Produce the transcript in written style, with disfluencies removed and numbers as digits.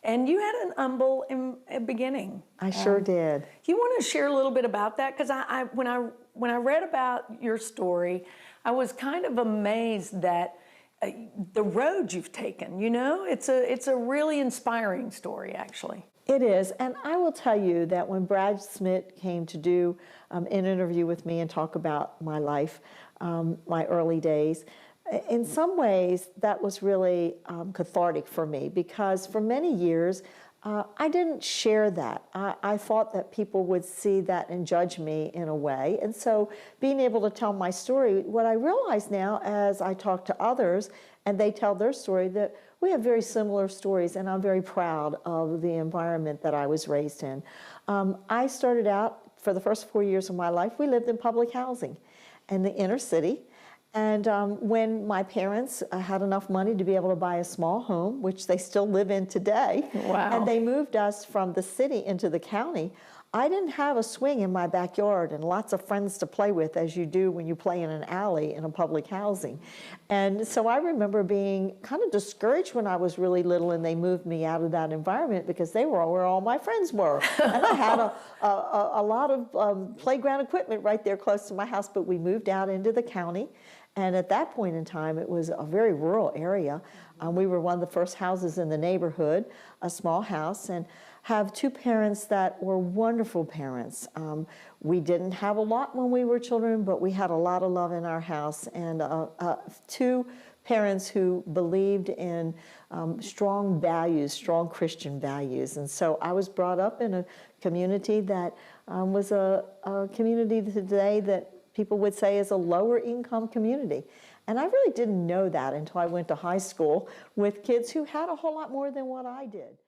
And you had an humble beginning. I sure did. You want to share a little bit about that? Because when I read about your story, I was kind of amazed that the road you've taken. You know, it's a really inspiring story, actually. It is, and I will tell you that when Brad Smith came to do an interview with me and talk about my life, my early days, in some ways that was really cathartic for me, because for many years I didn't share that. I thought that people would see that and judge me in a way, and so being able to tell my story, what I realize now as I talk to others and they tell their story, that we have very similar stories, and I'm very proud of the environment that I was raised in. I started out, for the first 4 years of my life, we lived in public housing in the inner city. And when my parents had enough money to be able to buy a small home, which they still live in today, wow. and they moved us from the city into the county, I didn't have a swing in my backyard and lots of friends to play with, as you do when you play in an alley in a public housing. And so I remember being kind of discouraged when I was really little and they moved me out of that environment, because they were where all my friends were. And I had a lot of playground equipment right there close to my house, but we moved out into the county. And at that point in time, it was a very rural area. We were one of the first houses in the neighborhood, a small house, and have two parents that were wonderful parents. We didn't have a lot when we were children, but we had a lot of love in our house, and two parents who believed in strong values, strong Christian values. And so I was brought up in a community that was a community today that people would say is a lower income community. And I really didn't know that until I went to high school with kids who had a whole lot more than what I did.